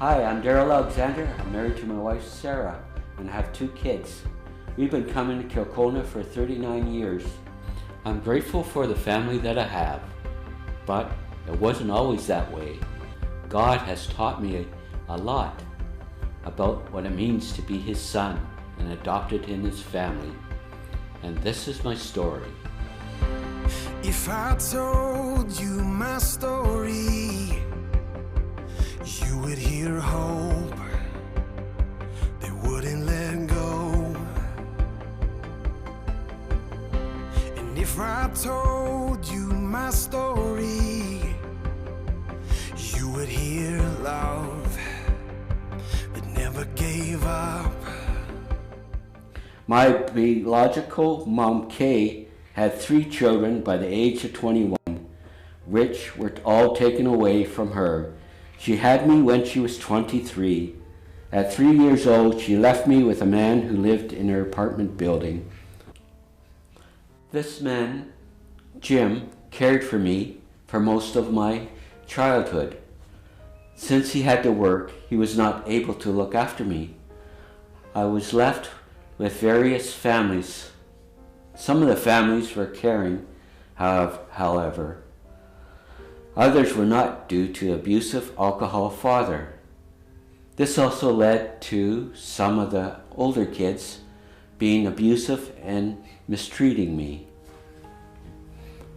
Hi, I'm Darrell. I'm married to my wife Sarah and have 2 kids. We've been coming to Kilcona for 39 years. I'm grateful for the family that I have, but it wasn't always that way. God has taught me a lot about what it means to be His son and adopted in His family. And this is my story. If I told you my story, you would hear hope that wouldn't let go. And if I told you my story, you would hear love that never gave up. My biological mom, Kay, had 3 children by the age of 21, which were all taken away from her. She had me when she was 23. At 3 years old, she left me with a man who lived in her apartment building. This man, Jim, cared for me for most of my childhood. Since he had to work, he was not able to look after me. I was left with various families. Some of the families were caring, however. Others were not due to abusive alcohol father. This also led to some of the older kids being abusive and mistreating me.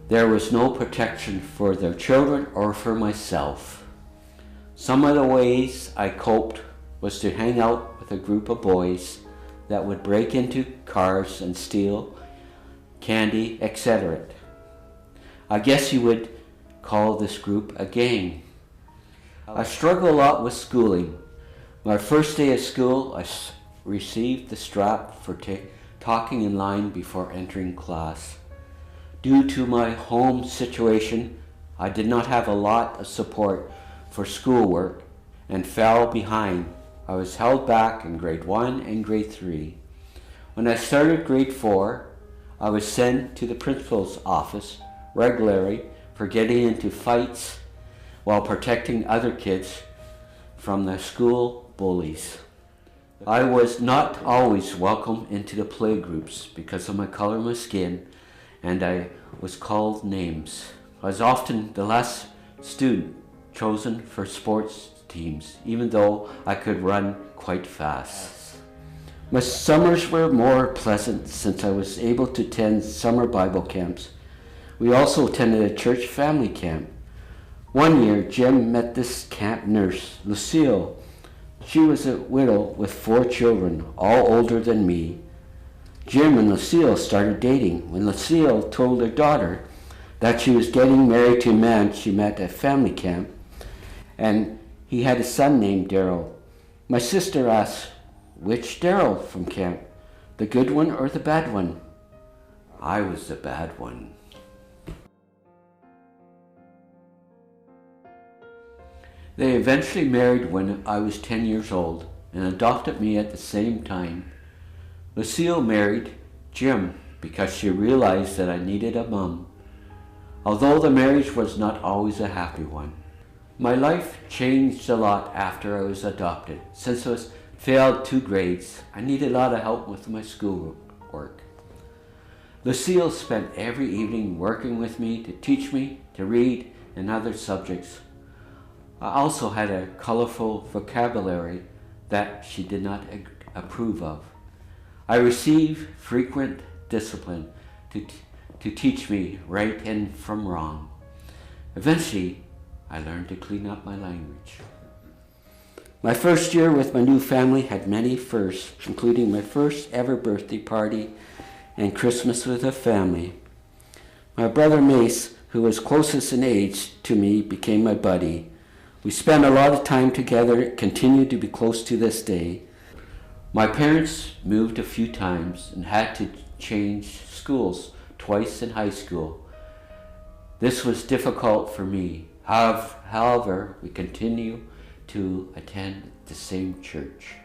There was no protection for their children or for myself. Some of the ways I coped was to hang out with a group of boys that would break into cars and steal candy, etc. I guess you would call this group a gang. I struggled a lot with schooling. My first day of school, I received the strap for talking in line before entering class. Due to my home situation, I did not have a lot of support for schoolwork and fell behind. I was held back in grade 1 and grade 3. When I started grade 4, I was sent to the principal's office regularly for getting into fights while protecting other kids from the school bullies. I was not always welcome into the play groups because of my color of my skin, and I was called names. I was often the last student chosen for sports teams, even though I could run quite fast. My summers were more pleasant since I was able to attend summer Bible camps. We also attended a church family camp. One year, Jim met this camp nurse, Lucille. She was a widow with 4 children, all older than me. Jim and Lucille started dating when Lucille told her daughter that she was getting married to a man she met at family camp, and he had a son named Darrell. My sister asked, "Which Darrell from camp? The good one or the bad one?" I was the bad one. They eventually married when I was 10 years old and adopted me at the same time. Lucille married Jim because she realized that I needed a mom, although the marriage was not always a happy one. My life changed a lot after I was adopted. Since I failed 2 grades, I needed a lot of help with my schoolwork. Lucille spent every evening working with me to teach me to read and other subjects. I also had a colorful vocabulary that she did not approve of. I received frequent discipline to teach me right and from wrong. Eventually, I learned to clean up my language. My first year with my new family had many firsts, including my first ever birthday party and Christmas with a family. My brother Mace, who was closest in age to me, became my buddy. We spent a lot of time together, continue to be close to this day. My parents moved a few times and had to change schools twice in high school. This was difficult for me. However, we continue to attend the same church.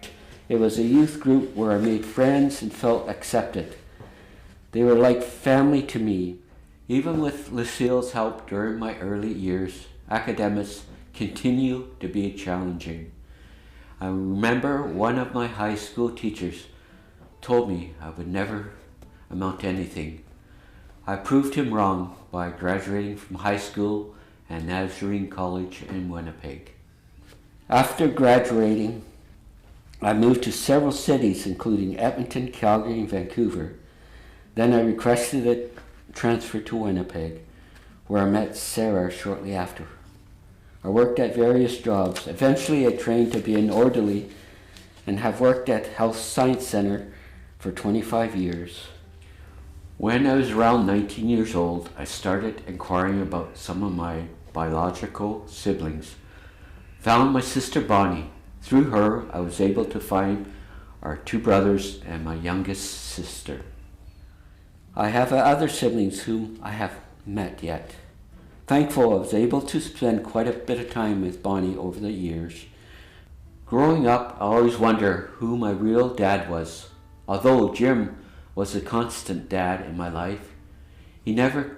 It was a youth group where I made friends and felt accepted. They were like family to me. Even with Lucille's help during my early years, academics continue to be challenging. I remember one of my high school teachers told me I would never amount to anything. I proved him wrong by graduating from high school and Nazarene College in Winnipeg. After graduating, I moved to several cities, including Edmonton, Calgary, and Vancouver. Then I requested a transfer to Winnipeg, where I met Sarah shortly after. I worked at various jobs. Eventually, I trained to be an orderly and have worked at Health Science Center for 25 years. When I was around 19 years old, I started inquiring about some of my biological siblings. Found my sister Bonnie. Through her, I was able to find our 2 brothers and my youngest sister. I have other siblings whom I have met yet. Thankful I was able to spend quite a bit of time with Bonnie over the years. Growing up, I always wondered who my real dad was. Although Jim was a constant dad in my life, he never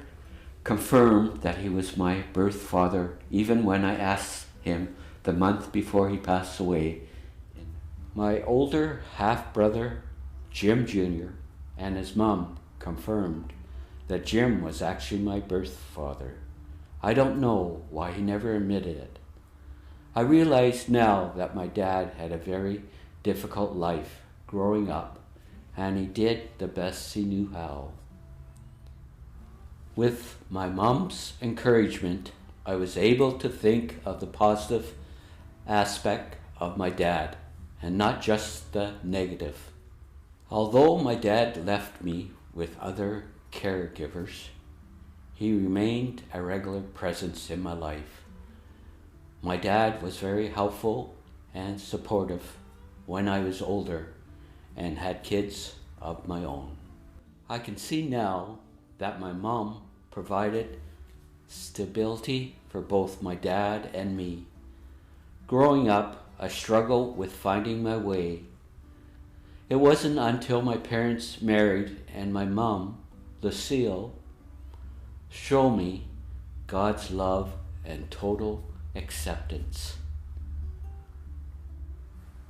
confirmed that he was my birth father, even when I asked him the month before he passed away. My older half-brother, Jim Jr., and his mom confirmed that Jim was actually my birth father. I don't know why he never admitted it. I realize now that my dad had a very difficult life growing up, and he did the best he knew how. With my mom's encouragement, I was able to think of the positive aspect of my dad and not just the negative. Although my dad left me with other caregivers, he remained a regular presence in my life. My dad was very helpful and supportive when I was older and had kids of my own. I can see now that my mom provided stability for both my dad and me. Growing up, I struggled with finding my way. It wasn't until my parents married and my mom, Lucille, showed me God's love and total acceptance.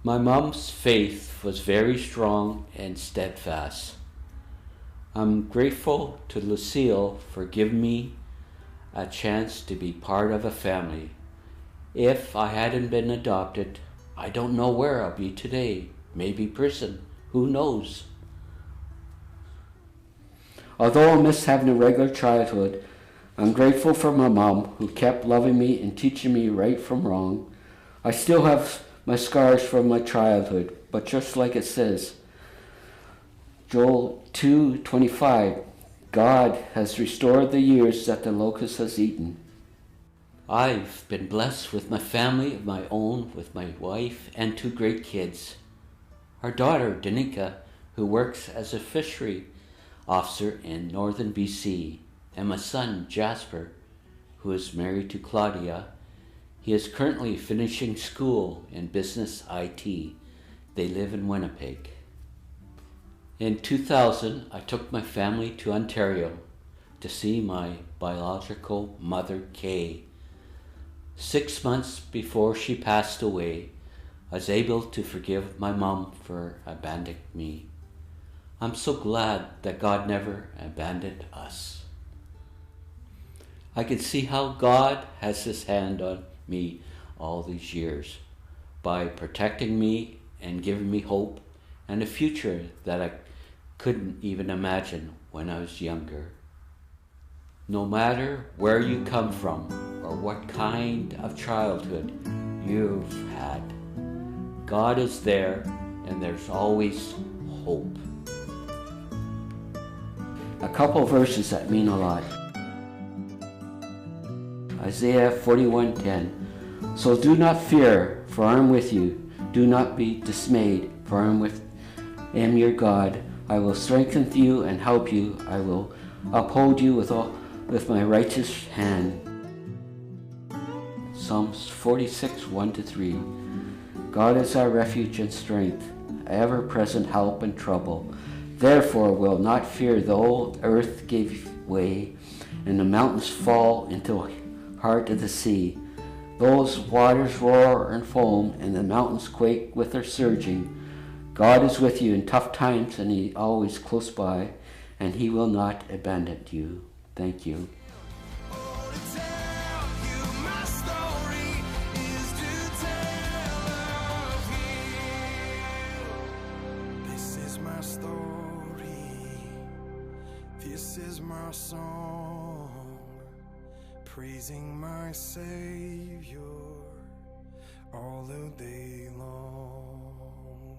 My mom's faith was very strong and steadfast. I'm grateful to Lucille for giving me a chance to be part of a family. If I hadn't been adopted, I don't know where I'll be today. Maybe prison. Who knows? Although I miss having a regular childhood, I'm grateful for my mom who kept loving me and teaching me right from wrong. I still have my scars from my childhood, but just like it says, Joel 2:25, God has restored the years that the locust has eaten. I've been blessed with my family of my own, with my wife and 2 great kids. Our daughter, Danica, who works as a fishery officer in northern BC, and my son, Jasper, who is married to Claudia. He is currently finishing school in business IT. They live in Winnipeg. In 2000, I took my family to Ontario to see my biological mother, Kay. 6 months before she passed away, I was able to forgive my mom for abandoning me. I'm so glad that God never abandoned us. I can see how God has his hand on me all these years by protecting me and giving me hope and a future that I couldn't even imagine when I was younger. No matter where you come from or what kind of childhood you've had, God is there and there's always hope. A couple verses that mean a lot. Isaiah 41:10. So do not fear, for I am with you. Do not be dismayed, for I am your God. I will strengthen you and help you. I will uphold you with my righteous hand. Psalms 46:1-3. God is our refuge and strength, ever-present help in trouble. Therefore will not fear, though the earth give way and the mountains fall into the heart of the sea, Those waters roar and foam, and the mountains quake with their surging. God is with you in tough times, and He always close by, and He will not abandon you. Thank you. My story, this is my song, praising my Savior all the day long.